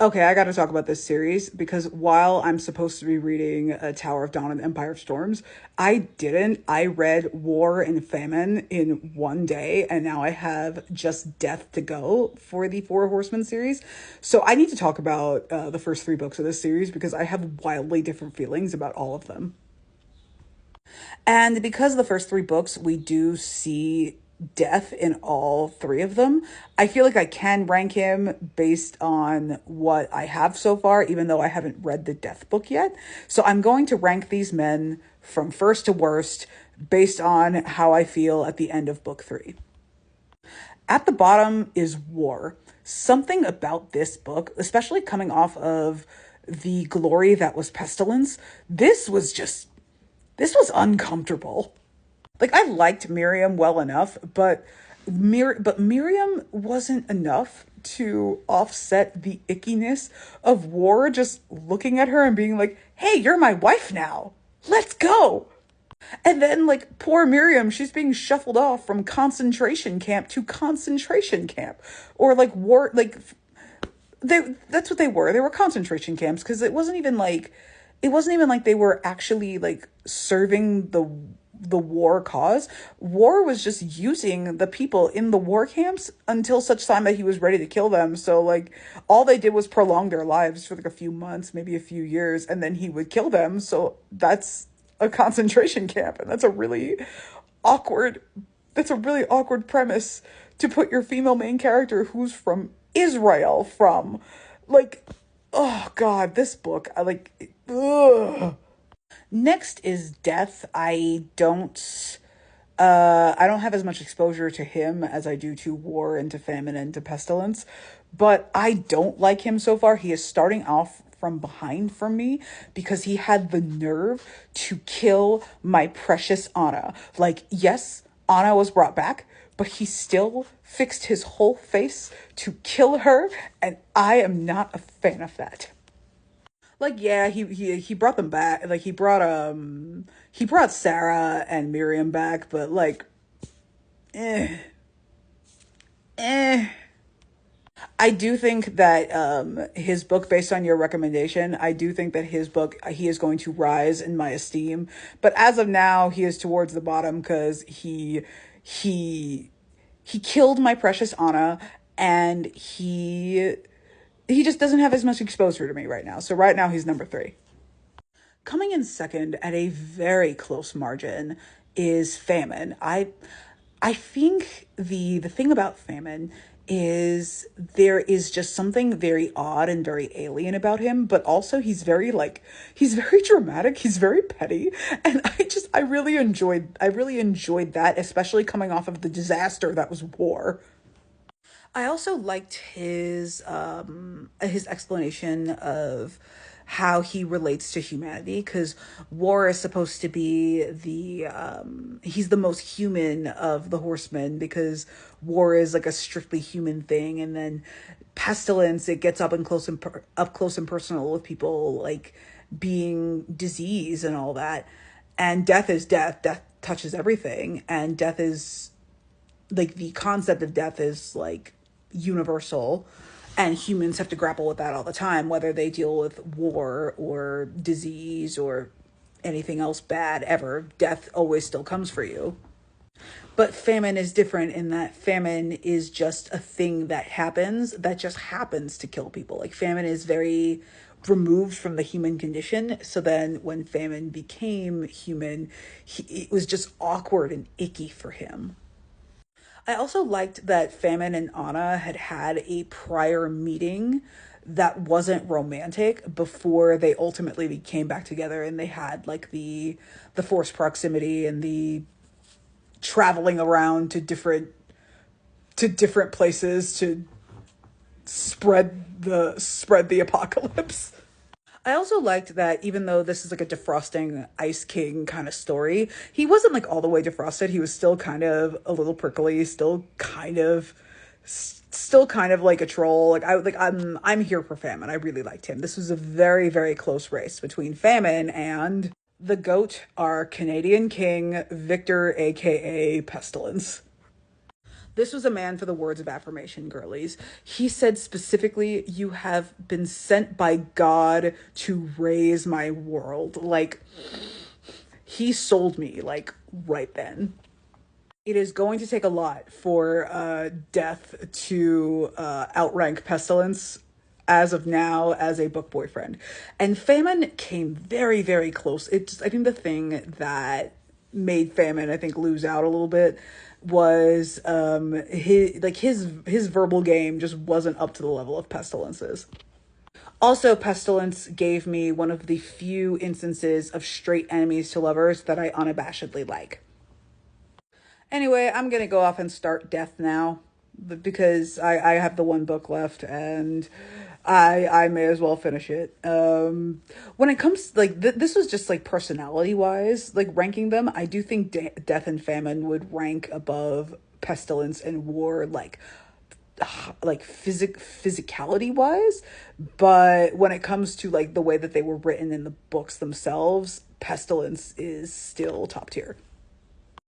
Okay, I got to talk about this series because while I'm supposed to be reading Tower of Dawn and Empire of Storms, I didn't. I read War and Famine in one day, and now I have just Death to go for the Four Horsemen series. So I need to talk about the first three books of this series because I have wildly different feelings about all of them. And because the first three books, we do see death in all three of them, I feel like I can rank him based on what I have so far, even though I haven't read the death book yet. So I'm going to rank these men from first to worst based on how I feel at the end of book three. At the bottom is War. Something about this book, especially coming off of the glory that was Pestilence, this was uncomfortable. Like, I liked Miriam well enough, but Miriam wasn't enough to offset the ickiness of War just looking at her and being like, "Hey, you're my wife now. Let's go." And then, like, poor Miriam, she's being shuffled off from concentration camp to concentration camp. Or like war, like that's what they were. They were concentration camps because it wasn't even like they were actually like serving the war cause. War was just using the people in the war camps until such time that he was ready to kill them. So like all they did was prolong their lives for like a few months, maybe a few years, and then he would kill them. So that's a concentration camp, and awkward that's a really awkward premise to put your female main character who's from Israel from. Like, oh god, this book, ugh. Next is Death. I don't have as much exposure to him as I do to War and to Famine and to Pestilence, but I don't like him so far. He is starting off from behind for me because he had the nerve to kill my precious Anna. Like, yes, Anna was brought back, but he still fixed his whole face to kill her, and I am not a fan of that. Like, yeah, he brought them back. Like, he brought Sarah and Miriam back, but like, eh, eh. I do think that his book, based on your recommendation, I do think that his book, he is going to rise in my esteem. But as of now, he is towards the bottom because he he killed my precious Anna, and he just doesn't have as much exposure to me right now. So right now he's number three. Coming in second at a very close margin is Famine. I think the thing about Famine is there is just something very odd and very alien about him, but also he's very dramatic, he's very petty, and I really enjoyed that, especially coming off of the disaster that was War. I also liked his explanation of how he relates to humanity, because War is supposed to be he's the most human of the horsemen because War is like a strictly human thing, and then Pestilence, it gets up close and personal with people like being disease and all that, and Death is death. Death touches everything, and death is like the concept of death is like universal, and humans have to grapple with that all the time, whether they deal with war or disease or anything else bad ever. Death always still comes for you. But famine is different in that famine is just a thing that just happens to kill people. Like, famine is very removed from the human condition. So then when famine became human, it was just awkward and icky for him. I also liked that Famine and Anna had a prior meeting that wasn't romantic before they ultimately came back together, and they had like the forced proximity and the traveling around to different places to spread the apocalypse. I also liked that even though this is like a defrosting Ice King kind of story, he wasn't like all the way defrosted. He was still kind of a little prickly, still kind of like a troll. I'm here for Famine. I really liked him. This was a very, very close race between Famine and the GOAT, our Canadian King, Victor, aka Pestilence. This was a man for the words of affirmation, girlies. He said specifically, "You have been sent by God to raise my world." Like, he sold me, like, right then. It is going to take a lot for Death to outrank Pestilence as of now as a book boyfriend. And Famine came very, very close. It's, I think the thing that made Famine, I think, lose out a little bit was his verbal game just wasn't up to the level of Pestilence's. Also, Pestilence gave me one of the few instances of straight enemies to lovers that I unabashedly like. Anyway, I'm gonna go off and start Death now because I have the one book left and I may as well finish it. When it comes like this was just like personality wise, like ranking them, I do think Death and Famine would rank above Pestilence and War, like physicality wise, but when it comes to like the way that they were written in the books themselves, Pestilence is still top tier.